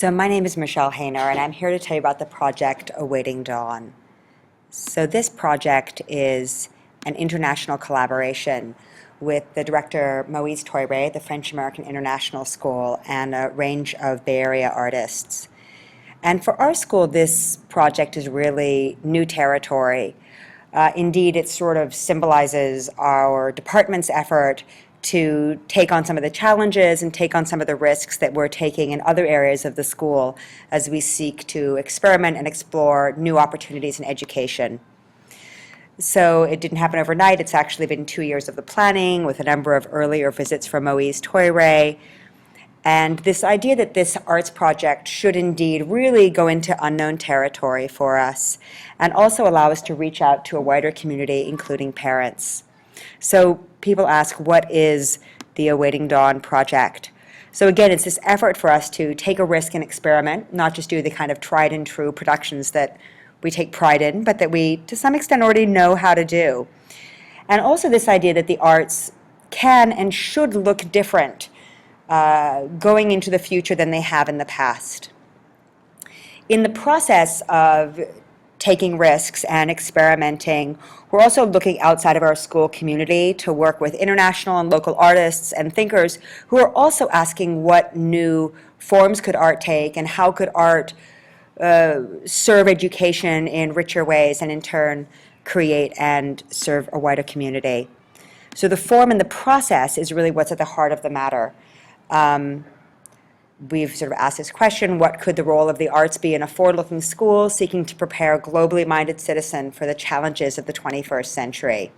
So my name is Michelle Hayner, and I'm here to tell you about the project Awaiting Dawn. So this project is an international collaboration with the director Moise Toure, the French-American International School, and a range of Bay Area artists. And for our school, this project is really new territory. Indeed, it sort of symbolizes our department's effort to take on some of the challenges and take on some of the risks that we're taking in other areas of the school as we seek to experiment and explore new opportunities in education. So it didn't happen overnight. It's actually been 2 years of the planning with a number of earlier visits from Moise Toure. And this idea that this arts project should indeed really go into unknown territory for us and also allow us to reach out to a wider community, including parents. So people ask, what is the Awaiting Dawn project? So again, it's this effort for us to take a risk and experiment, not just do the kind of tried and true productions that we take pride in, but that we, to some extent, already know how to do. And also this idea that the arts can and should look different going into the future than they have in the past. In the process of taking risks and experimenting, we're also looking outside of our school community to work with international and local artists and thinkers who are also asking what new forms could art take and how could art serve education in richer ways and in turn create and serve a wider community. So the form and the process is really what's at the heart of the matter. We've sort of asked this question, what could the role of the arts be in a forward-looking school seeking to prepare a globally minded citizen for the challenges of the 21st century?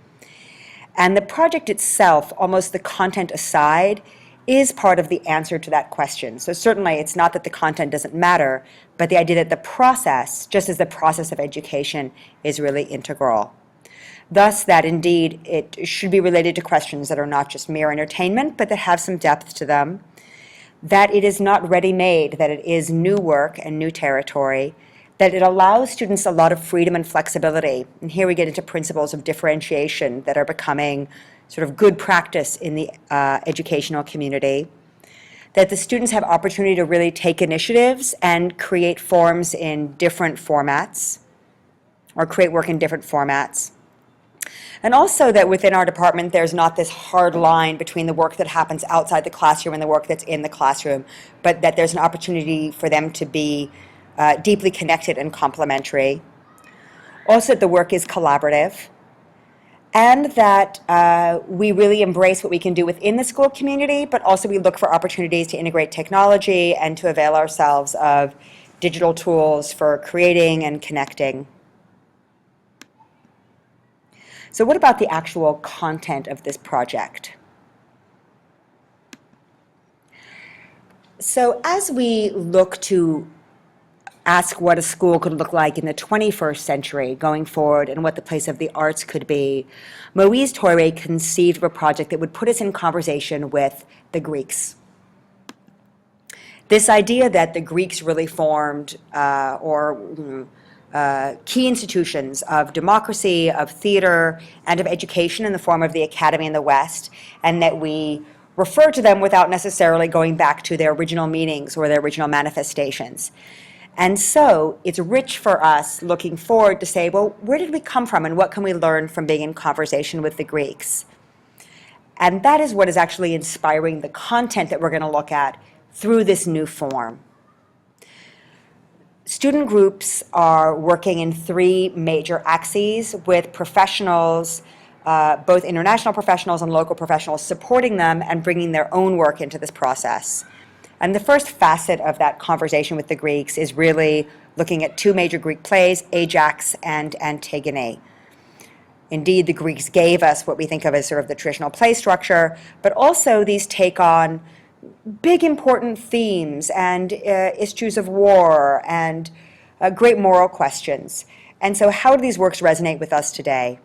And the project itself, almost the content aside, is part of the answer to that question. So certainly it's not that the content doesn't matter, but the idea that the process, just as the process of education, is really integral. Thus, that indeed it should be related to questions that are not just mere entertainment, but that have some depth to them. That it is not ready-made, that it is new work and new territory, that it allows students a lot of freedom and flexibility. And here we get into principles of differentiation that are becoming sort of good practice in the educational community. That the students have opportunity to really take initiatives and create forms in different formats, or create work in different formats. And also that within our department, there's not this hard line between the work that happens outside the classroom and the work that's in the classroom, but that there's an opportunity for them to be deeply connected and complementary. Also that the work is collaborative, and that we really embrace what we can do within the school community, but also we look for opportunities to integrate technology and to avail ourselves of digital tools for creating and connecting. So what about the actual content of this project? So as we look to ask what a school could look like in the 21st century going forward and what the place of the arts could be, Moise Toure conceived of a project that would put us in conversation with the Greeks. This idea that the Greeks really formed key institutions of democracy, of theater, and of education in the form of the Academy in the West, and that we refer to them without necessarily going back to their original meanings or their original manifestations. And so it's rich for us looking forward to say, well, where did we come from and what can we learn from being in conversation with the Greeks? And that is what is actually inspiring the content that we're going to look at through this new form. Student groups are working in 3 major axes with professionals, both international professionals and local professionals, supporting them and bringing their own work into this process. And the first facet of that conversation with the Greeks is really looking at 2 major Greek plays, Ajax and Antigone. Indeed, the Greeks gave us what we think of as sort of the traditional play structure, but also these take on big important themes and issues of war and great moral questions. And so how do these works resonate with us today?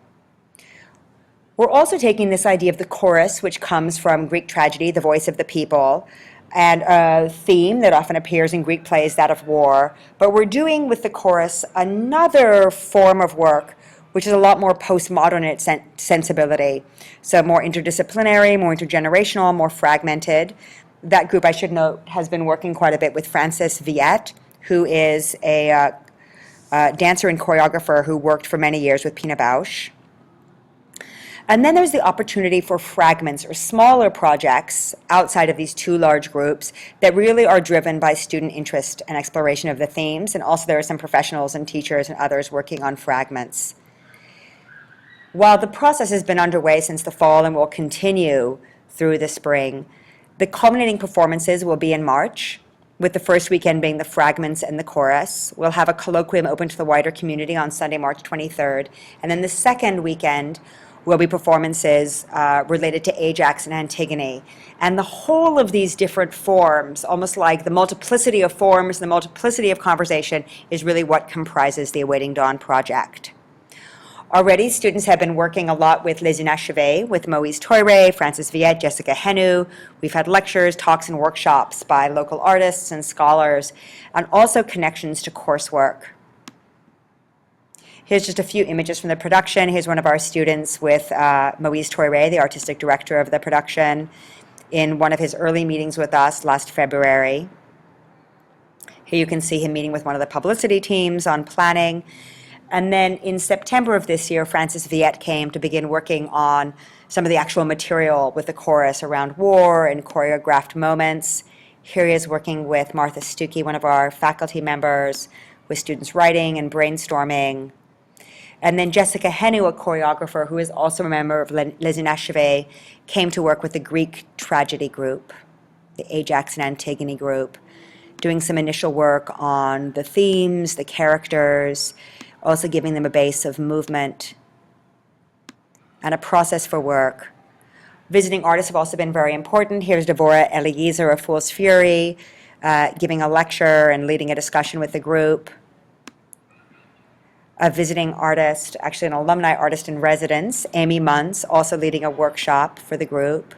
We're also taking this idea of the chorus, which comes from Greek tragedy, the voice of the people, and a theme that often appears in Greek plays, that of war. But we're doing with the chorus another form of work which is a lot more postmodern in its sensibility. So more interdisciplinary, more intergenerational, more fragmented. that group, I should note, has been working quite a bit with Frances Viette, who is a dancer and choreographer who worked for many years with Pina Bausch. And then there's the opportunity for fragments or smaller projects outside of these two large groups that really are driven by student interest and exploration of the themes. And also there are some professionals and teachers and others working on fragments. While the process has been underway since the fall and will continue through the spring, the culminating performances will be in March, with the first weekend being the fragments and the chorus. We'll have a colloquium open to the wider community on Sunday, March 23rd. And then the second weekend will be performances related to Ajax and Antigone. And the whole of these different forms, almost like the multiplicity of forms, the multiplicity of conversation, is really what comprises the Awaiting Dawn project. Already, students have been working a lot with Les Inachevés, with Moïse Toire, Frances Viette, Jessica Henu. We've had lectures, talks, and workshops by local artists and scholars, and also connections to coursework. Here's just a few images from the production. Here's one of our students with Moïse Toire, the artistic director of the production, in one of his early meetings with us last February. Here you can see him meeting with one of the publicity teams on planning. And then in September of this year, Frances Viette came to begin working on some of the actual material with the chorus around war and choreographed moments. Here he is working with Martha Stuckey, one of our faculty members, with students writing and brainstorming. And then Jessica Henu, a choreographer who is also a member of Les Inachevés, came to work with the Greek tragedy group, the Ajax and Antigone group, doing some initial work on the themes, the characters, also giving them a base of movement and a process for work. Visiting artists have also been very important. Here's Devorah Eliezer of Fool's Fury, giving a lecture and leading a discussion with the group. A visiting artist, actually an alumni artist in residence, Amy Muntz, also leading a workshop for the group.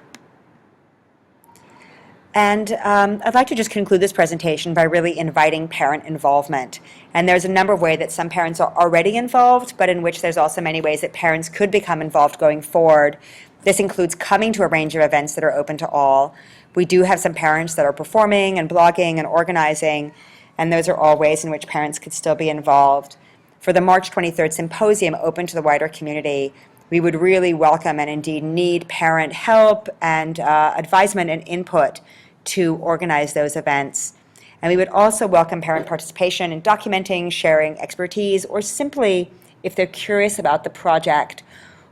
And I'd like to just conclude this presentation by really inviting parent involvement. And there's a number of ways that some parents are already involved, but in which there's also many ways that parents could become involved going forward. This includes coming to a range of events that are open to all. We do have some parents that are performing and blogging and organizing, and those are all ways in which parents could still be involved. For the March 23rd symposium open to the wider community, we would really welcome and indeed need parent help and advisement and input to organize those events. And we would also welcome parent participation in documenting, sharing expertise, or simply, if they're curious about the project,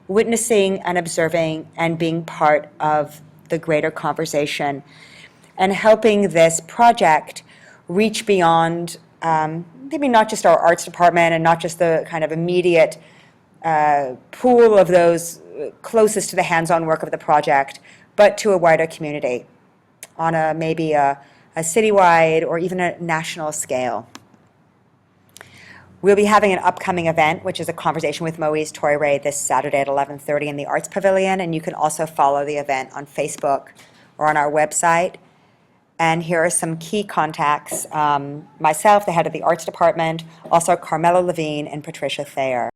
witnessing and observing and being part of the greater conversation and helping this project reach beyond maybe not just our arts department and not just the kind of immediate pool of those closest to the hands-on work of the project, but to a wider community on maybe a citywide or even a national scale. We'll be having an upcoming event, which is a conversation with Moïse Toire this Saturday at 11:30 in the Arts Pavilion, and you can also follow the event on Facebook or on our website. And here are some key contacts. Myself, the head of the Arts Department, also Carmela Levine and Patricia Thayer.